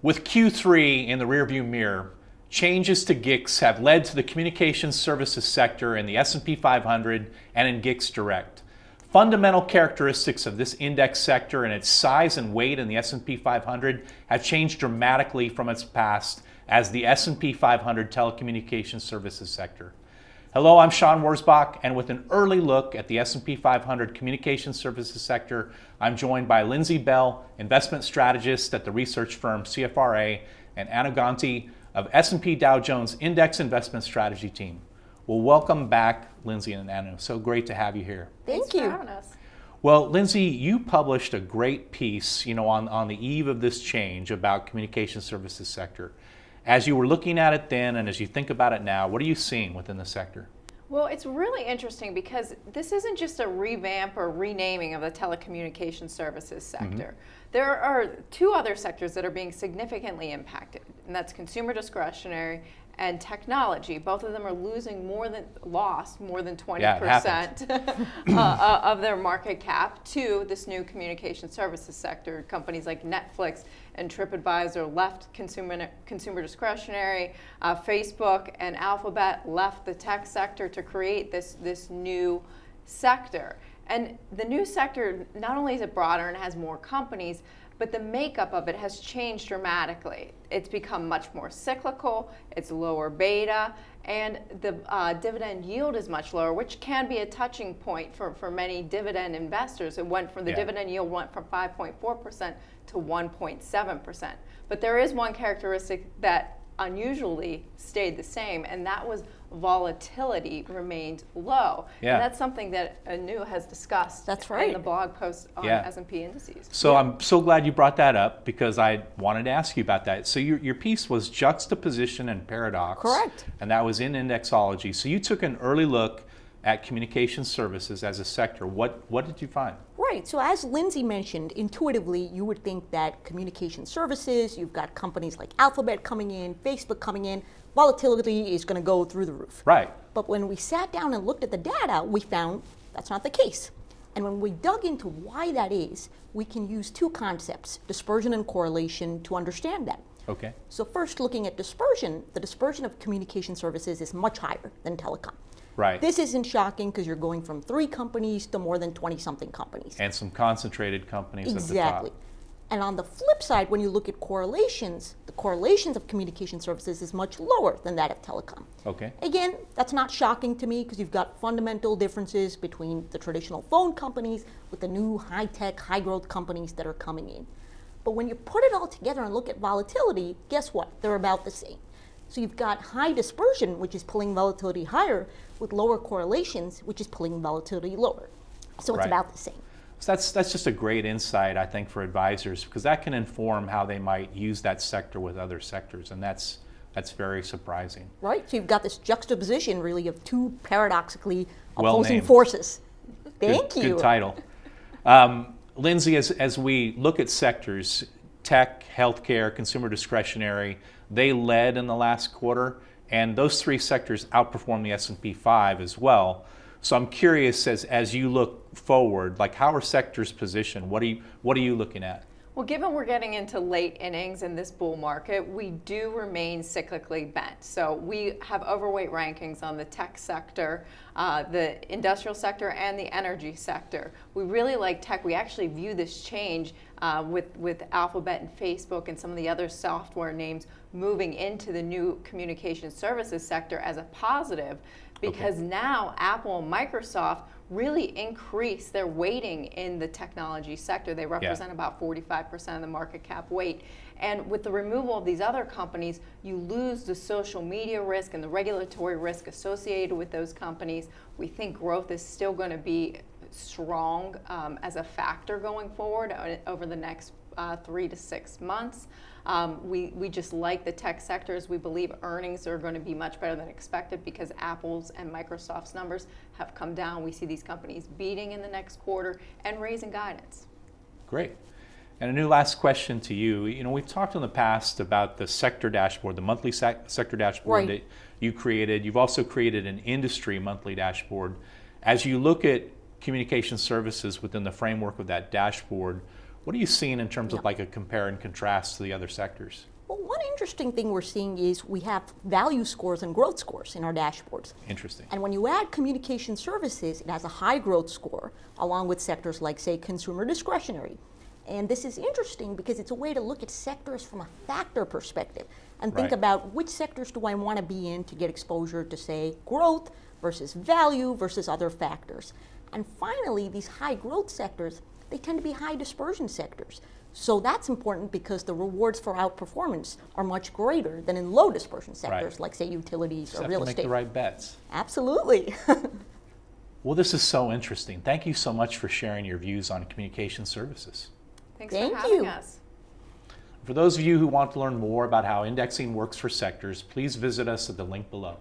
With Q3 in the rearview mirror, changes to GICS have led to the communications services sector in the S&P 500 and in GICS Direct. Fundamental characteristics of this index sector and its size and weight in the S&P 500 have changed dramatically from its past as the S&P 500 telecommunications services sector. Hello, I'm Sean Wurzbach, and with an early look at the S&P 500 communications services sector, I'm joined by Lindsay Bell, investment strategist at the research firm CFRA, and Anu Ganti of S&P Dow Jones Index Investment Strategy Team. Well, welcome back, Lindsay and Anu. So great to have you here. Thanks for having us. Well, Lindsay, you published a great piece, on the eve of this change about communication services sector. As you were looking at it then, and as you think about it now, what are you seeing within the sector? Well, it's really interesting because this isn't just a revamp or renaming of the telecommunications services sector. There are two other sectors that are being significantly impacted, and that's consumer discretionary and technology. Both of them are lost more than 20% of their market cap to this new communication services sector. Companies like Netflix and TripAdvisor left consumer discretionary. Facebook and Alphabet left the tech sector to create this new sector. And the new sector, not only is it broader and has more companies, but the makeup of it has changed dramatically. It's become much more cyclical, it's lower beta, and the dividend yield is much lower, which can be a touching point for many dividend investors. It went from the dividend yield went from 5.4% to 1.7%. But there is one characteristic that unusually stayed the same, and that was volatility remained low. And that's something that Anu has discussed in the blog post on S&P indices. So I'm so glad you brought that up because I wanted to ask you about that. So your piece was juxtaposition and paradox. Correct. And that was in indexology. So you took an early look at communication services as a sector. What did you find? Right, so as Lindsay mentioned, intuitively you would think that communication services, you've got companies like Alphabet coming in, Facebook coming in, volatility is going to go through the roof. Right. But when we sat down and looked at the data, we found that's not the case. And when we dug into why that is, we can use two concepts, dispersion and correlation, to understand that. Okay. So first, looking at dispersion, the dispersion of communication services is much higher than telecom. Right. This isn't shocking because you're going from 3 companies to more than 20-something companies. And some concentrated companies Exactly. at the top. And on the flip side, when you look at correlations, the correlations of communication services is much lower than that of telecom. Okay. Again, that's not shocking to me because you've got fundamental differences between the traditional phone companies with the new high-tech, high-growth companies that are coming in. But when you put it all together and look at volatility, guess what? They're about the same. So you've got high dispersion, which is pulling volatility higher, with lower correlations, which is pulling volatility lower. So it's about the same. So that's just a great insight, I think, for advisors, because that can inform how they might use that sector with other sectors, and that's very surprising. Right, so you've got this juxtaposition, really, of two paradoxically opposing named. Forces. Thank you. Good title. Lindsay, as we look at sectors, tech, healthcare, consumer discretionary, they led in the last quarter, and those 3 sectors outperformed the S&P 5 as well. So I'm curious, as you look forward, like how are sectors positioned? What are you looking at? Well, given we're getting into late innings in this bull market, we do remain cyclically bent. So we have overweight rankings on the tech sector, the industrial sector, and the energy sector. We really like tech. We actually view this change with Alphabet and Facebook and some of the other software names moving into the new communication services sector as a positive, because now Apple and Microsoft really increase their weighting in the technology sector. They represent about 45% of the market cap weight. And with the removal of these other companies, you lose the social media risk and the regulatory risk associated with those companies. We think growth is still going to be strong as a factor going forward over the next 3 to 6 months. We just like the tech sectors. We believe earnings are going to be much better than expected because Apple's and Microsoft's numbers have come down. We see these companies beating in the next quarter and raising guidance. Great. And a new last question to you. We've talked in the past about the sector dashboard, the monthly sector dashboard that you created. You've also created an industry monthly dashboard. As you look at communication services within the framework of that dashboard, what are you seeing in terms of like a compare and contrast to the other sectors? Well, one interesting thing we're seeing is we have value scores and growth scores in our dashboards. Interesting. And when you add communication services, it has a high growth score, along with sectors like, say, consumer discretionary. And this is interesting because it's a way to look at sectors from a factor perspective and think Right. about which sectors do I want to be in to get exposure to, say, growth versus value versus other factors. And finally, these high growth sectors, they tend to be high dispersion sectors. So that's important because the rewards for outperformance are much greater than in low dispersion sectors, Right. like, say, utilities Just or have real to make estate. the right bets. Absolutely. Well, this is so interesting. Thank you so much for sharing your views on communication services. Thanks Thank for having you. us. For those of you who want to learn more about how indexing works for sectors, please visit us at the link below.